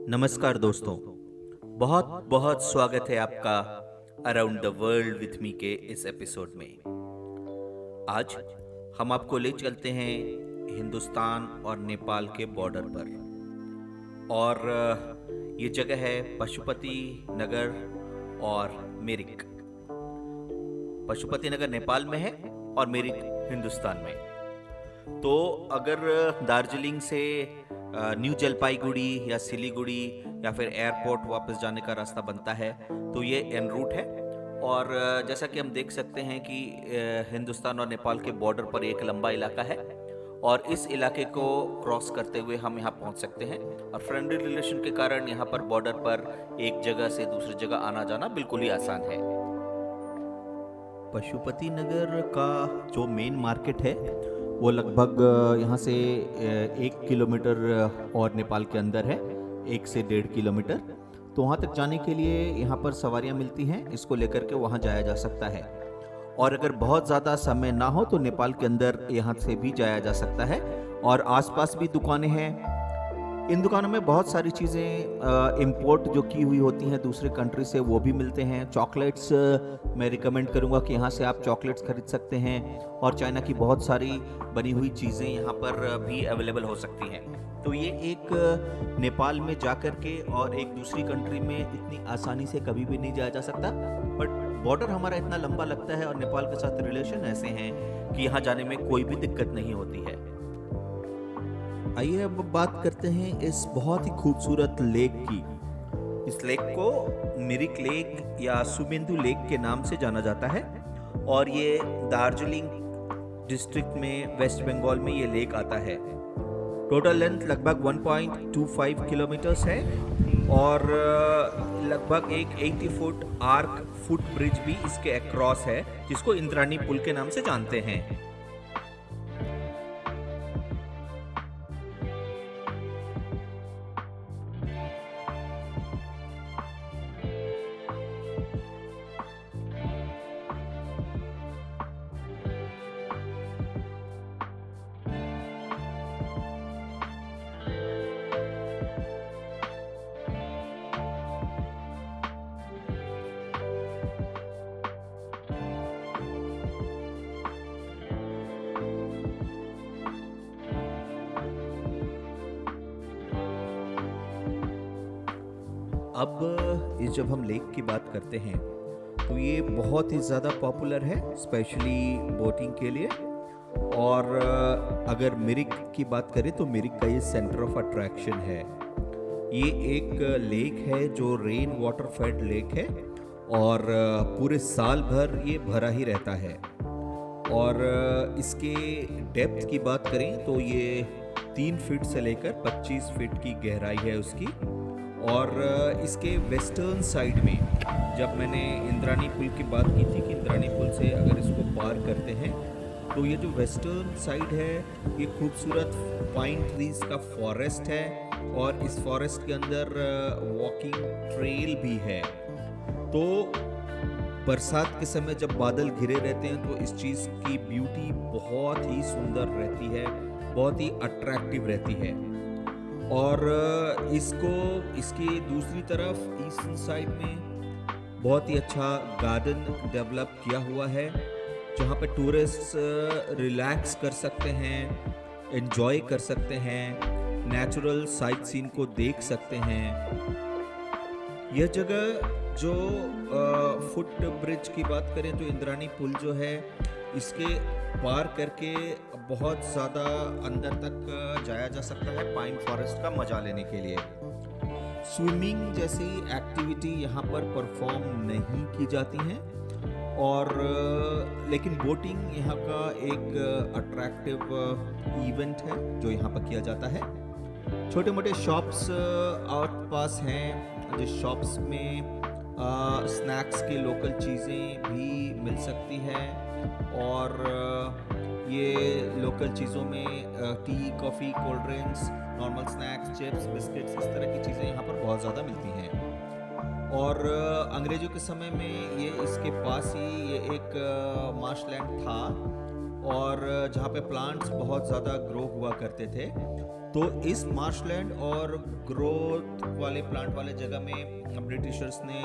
नमस्कार दोस्तों। बहुत बहुत स्वागत है आपका around the world with me के इस एपिसोड में। आज हम आपको ले चलते हैं हिंदुस्तान और नेपाल के बॉर्डर पर। और ये जगह है पशुपति नगर और मिरिक। पशुपति नगर नेपाल में है और मिरिक हिंदुस्तान में। तो अगर दार्जिलिंग से न्यू जलपाईगुड़ी या सिलीगुड़ी या फिर एयरपोर्ट वापस जाने का रास्ता बनता है तो ये एन रूट है। और जैसा कि हम देख सकते हैं कि हिंदुस्तान और नेपाल के बॉर्डर पर एक लंबा इलाका है और इस इलाके को क्रॉस करते हुए हम यहाँ पहुँच सकते हैं। और फ्रेंडली रिलेशन के कारण यहाँ पर बॉर्डर पर एक जगह से दूसरी जगह आना जाना बिल्कुल ही आसान है। पशुपति नगर का जो मेन मार्केट है वो लगभग यहाँ से 1 किलोमीटर और नेपाल के अंदर है, 1 से 1.5 किलोमीटर। तो वहाँ तक जाने के लिए यहाँ पर सवारियाँ मिलती हैं, इसको लेकर के वहाँ जाया जा सकता है। और अगर बहुत ज़्यादा समय ना हो तो नेपाल के अंदर यहाँ से भी जाया जा सकता है। और आसपास भी दुकानें हैं। इन दुकानों में बहुत सारी चीज़ें इंपोर्ट जो की हुई होती हैं दूसरे कंट्री से वो भी मिलते हैं। चॉकलेट्स मैं रिकमेंड करूंगा कि यहाँ से आप चॉकलेट्स खरीद सकते हैं। और चाइना की बहुत सारी बनी हुई चीज़ें यहाँ पर भी अवेलेबल हो सकती हैं। तो ये एक नेपाल में जा कर के और एक दूसरी कंट्री में इतनी आसानी से कभी भी नहीं जाया जा सकता। बट बॉर्डर हमारा इतना लंबा लगता है और नेपाल के साथ रिलेशन ऐसे हैं कि यहाँ जाने में कोई भी दिक्कत नहीं होती है। आइए अब बात करते हैं इस बहुत ही खूबसूरत लेक की। इस लेक को मिरिक लेक या सुमेंदु लेक के नाम से जाना जाता है और ये दार्जिलिंग डिस्ट्रिक्ट में वेस्ट बंगाल में ये लेक आता है। टोटल लेंथ लगभग 1.25 किलोमीटर्स है और लगभग एक 80 फुट आर्क फुट ब्रिज भी इसके अक्रॉस है जिसको इंद्राणी पुल के नाम से जानते हैं। अब जब हम लेक की बात करते हैं तो ये बहुत ही ज़्यादा पॉपुलर है स्पेशली बोटिंग के लिए। और अगर मिरिक की बात करें तो मिरिक का ये सेंटर ऑफ अट्रैक्शन है। ये एक लेक है जो रेन वाटर फेड लेक है और पूरे साल भर ये भरा ही रहता है। और इसके डेप्थ की बात करें तो ये 3 फीट से लेकर 25 फीट की गहराई है उसकी। और इसके वेस्टर्न साइड में जब मैंने इंद्राणी पुल की बात की थी कि इंद्राणी पुल से अगर इसको पार करते हैं तो ये जो वेस्टर्न साइड है ये खूबसूरत पाइन ट्रीज का फॉरेस्ट है और इस फॉरेस्ट के अंदर वॉकिंग ट्रेल भी है। तो बरसात के समय जब बादल घिरे रहते हैं तो इस चीज़ की ब्यूटी बहुत ही सुंदर रहती है, बहुत ही अट्रैक्टिव रहती है। और इसकी दूसरी तरफ ईस्टर्न साइड में बहुत ही अच्छा गार्डन डेवलप किया हुआ है जहाँ पे टूरिस्ट रिलैक्स कर सकते हैं, एंजॉय कर सकते हैं, नेचुरल साइट सीन को देख सकते हैं। यह जगह जो फुट ब्रिज की बात करें तो इंद्राणी पुल जो है इसके पार करके बहुत ज़्यादा अंदर तक जाया जा सकता है पाइन फॉरेस्ट का मजा लेने के लिए। स्विमिंग जैसी एक्टिविटी यहाँ पर परफॉर्म नहीं की जाती हैं और लेकिन बोटिंग यहाँ का एक अट्रैक्टिव इवेंट है जो यहाँ पर किया जाता है। छोटे मोटे शॉप्स आस पास हैं जिस शॉप्स में स्नैक्स के लोकल चीज़ें भी मिल सकती हैं। और ये लोकल चीज़ों में T, coffee, cold drinks, normal snacks, chips, biscuits, इस तरह की चीज़ें यहाँ पर बहुत ज़्यादा मिलती हैं। और अंग्रेज़ों के समय में ये इसके पास ही ये एक मार्शलैंड था और जहाँ पे प्लांट्स बहुत ज़्यादा ग्रो हुआ करते थे। तो इस मार्शलैंड और ग्रोथ वाले प्लांट वाले जगह में ब्रिटिशर्स ने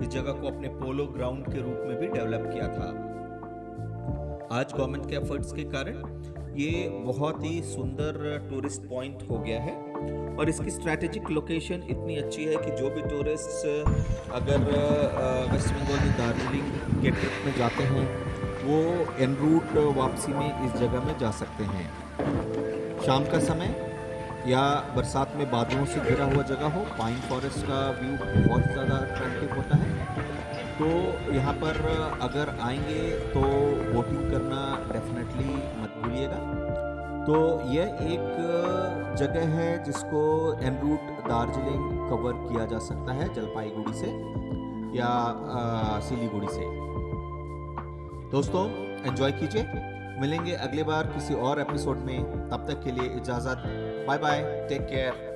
इस जगह को अपने पोलो ग्राउंड के रूप में भी डेवलप किया था। आज गवर्नमेंट के एफर्ट्स के कारण ये बहुत ही सुंदर टूरिस्ट पॉइंट हो गया है और इसकी स्ट्रैटेजिक लोकेशन इतनी अच्छी है कि जो भी टूरिस्ट अगर वेस्ट बंगाल की दार्जिलिंग के ट्रिप में जाते हैं वो एन रूट वापसी में इस जगह में जा सकते हैं। शाम का समय या बरसात में बादलों से घिरा हुआ जगह हो, पाइन फॉरेस्ट का व्यू बहुत ज़्यादा अट्रैक्टिव होता है। तो यहाँ पर अगर आएंगे तो बोटिंग करना डेफिनेटली मत भूलिएगा। तो यह एक जगह है जिसको एन रूट दार्जिलिंग कवर किया जा सकता है जलपाईगुड़ी से या सिलीगुड़ी से। दोस्तों एंजॉय कीजिए, मिलेंगे अगले बार किसी और एपिसोड में। तब तक के लिए इजाज़त, बाय बाय, टेक केयर।